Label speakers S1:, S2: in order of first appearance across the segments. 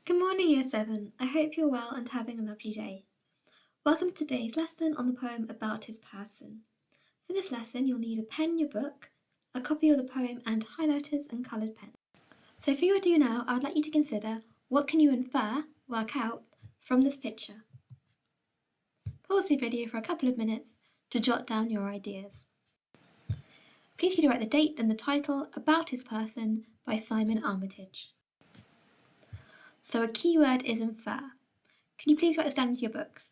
S1: Good morning, Year 7. I hope you're well and having a lovely day. Welcome to today's lesson on the poem About His Person. For this lesson, you'll need a pen, your book, a copy of the poem, and highlighters and coloured pens. So for your do now, I would like you to consider what can you work out, from this picture. Pause the video for a couple of minutes to jot down your ideas. Please could you write the date and the title About His Person by Simon Armitage. So a keyword is infer. Can you please write this down into your books?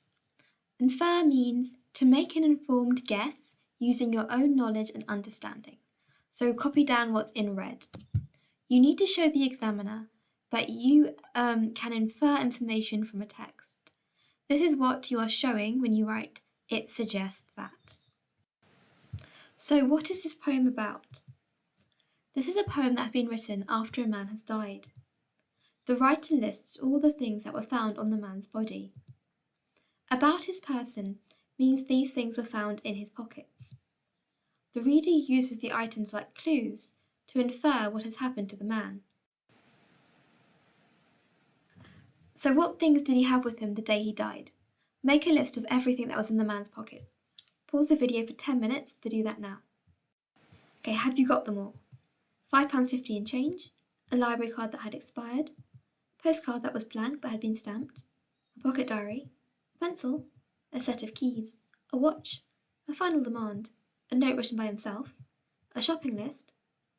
S1: Infer means to make an informed guess using your own knowledge and understanding. So copy down what's in red. You need to show the examiner that you can infer information from a text. This is what you are showing when you write, it suggests that. So what is this poem about? This is a poem that has been written after a man has died. The writer lists all the things that were found on the man's body. About his person means these things were found in his pockets. The reader uses the items like clues to infer what has happened to the man. So what things did he have with him the day he died? Make a list of everything that was in the man's pockets. Pause the video for 10 minutes to do that now. Okay, have you got them all? £5.50 in change, a library card that had expired, a postcard that was blank but had been stamped, a pocket diary, a pencil, a set of keys, a watch, a final demand, a note written by himself, a shopping list,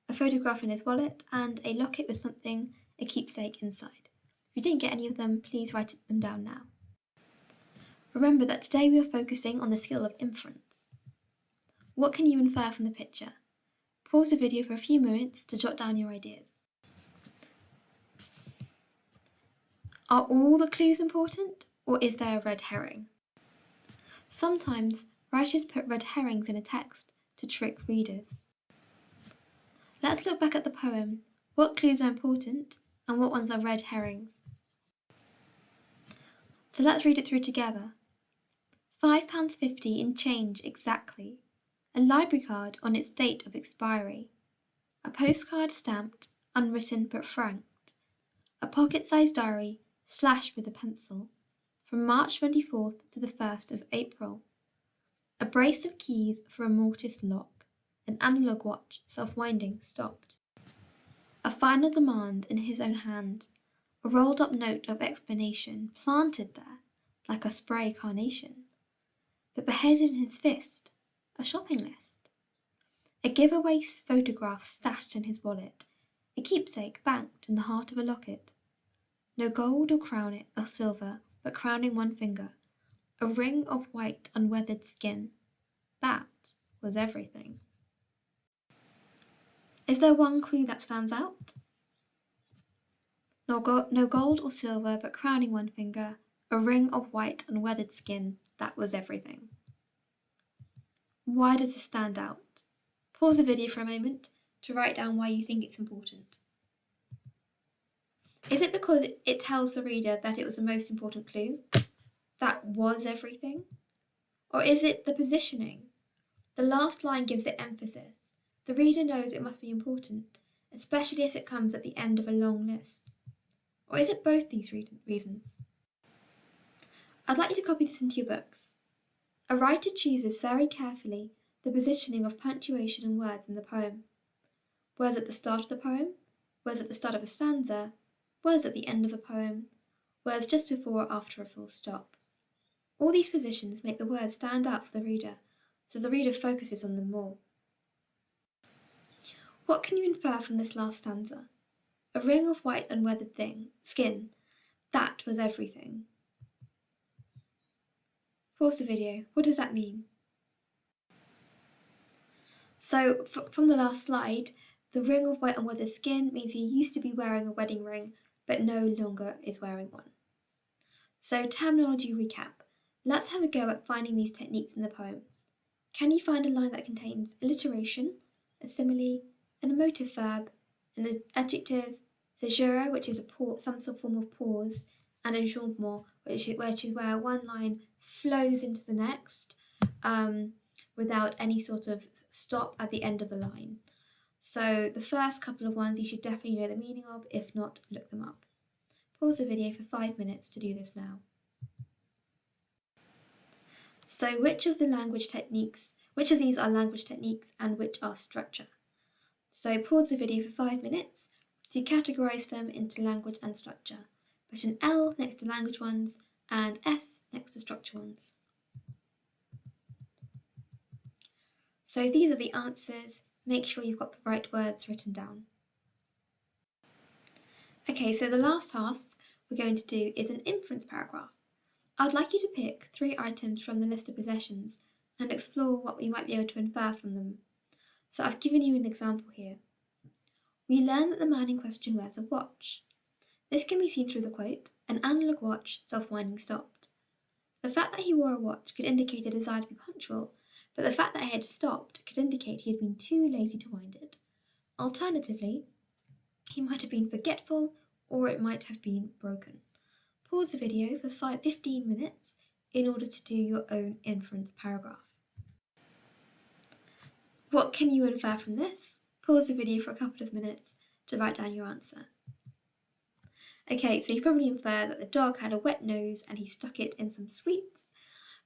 S1: a photograph in his wallet, and a locket with something, a keepsake inside. If you didn't get any of them, please write them down now. Remember that today we are focusing on the skill of inference. What can you infer from the picture? Pause the video for a few moments to jot down your ideas. Are all the clues important, or is there a red herring? Sometimes writers put red herrings in a text to trick readers. Let's look back at the poem. What clues are important and what ones are red herrings? So let's read it through together. £5.50 in change exactly, a library card on its date of expiry, a postcard stamped, unwritten but franked, a pocket-sized diary slashed with a pencil, from March 24th to the 1st of April, a brace of keys for a mortised lock, an analog watch, self-winding, stopped, a final demand in his own hand, a rolled-up note of explanation planted there like a spray carnation, but beheaded in his fist, a shopping list, a giveaway photograph stashed in his wallet, a keepsake banked in the heart of a locket, no gold or crown or silver, but crowning one finger, a ring of white unweathered skin. That was everything. Is there one clue that stands out? No gold or silver, but crowning one finger, a ring of white unweathered skin. That was everything. Why does this stand out? Pause the video for a moment to write down why you think it's important. Is it because it tells the reader that it was the most important clue? That was everything? Or is it the positioning? The last line gives it emphasis. The reader knows it must be important, especially as it comes at the end of a long list. Or is it both these reasons? I'd like you to copy this into your books. A writer chooses very carefully the positioning of punctuation and words in the poem. Words at the start of the poem, words at the start of a stanza, words at the end of a poem, words just before or after a full stop. All these positions make the words stand out for the reader, so the reader focuses on them more. What can you infer from this last stanza? A ring of white unweathered skin. That was everything. Pause the video. What does that mean? So, from the last slide, the ring of white unweathered skin means he used to be wearing a wedding ring, but no longer is wearing one. So, terminology recap. Let's have a go at finding these techniques in the poem. Can you find a line that contains alliteration, a simile, an emotive verb, an adjective, caesura, which is some sort of form of pause, and a jambement, which is where one line flows into the next without any sort of stop at the end of the line. So the first couple of ones you should definitely know the meaning of, if not, look them up. Pause the video for 5 minutes to do this now. So which of these are language techniques and which are structure? So pause the video for 5 minutes to categorise them into language and structure. Put an L next to language ones and S next to structure ones. So these are the answers. Make sure you've got the right words written down. Okay, so the last task we're going to do is an inference paragraph. I'd like you to pick 3 items from the list of possessions and explore what we might be able to infer from them. So I've given you an example here. We learn that the man in question wears a watch. This can be seen through the quote, "An analog watch, self-winding stopped." The fact that he wore a watch could indicate a desire to be punctual, but the fact that it had stopped could indicate he had been too lazy to wind it. Alternatively, he might have been forgetful or it might have been broken. Pause the video for 15 minutes in order to do your own inference paragraph. What can you infer from this? Pause the video for a couple of minutes to write down your answer. Okay, so you probably infer that the dog had a wet nose and he stuck it in some sweets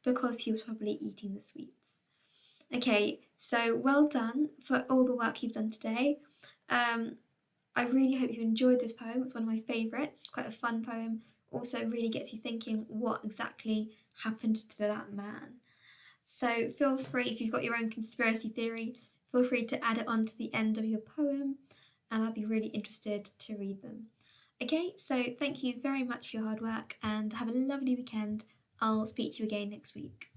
S1: because he was probably eating the sweets. Okay, so well done for all the work you've done today. I really hope you enjoyed this poem. It's one of my favourites. It's quite a fun poem. Also really gets you thinking what exactly happened to that man. So feel free, if you've got your own conspiracy theory, feel free to add it on to the end of your poem and I'll be really interested to read them. Okay, so thank you very much for your hard work and have a lovely weekend. I'll speak to you again next week.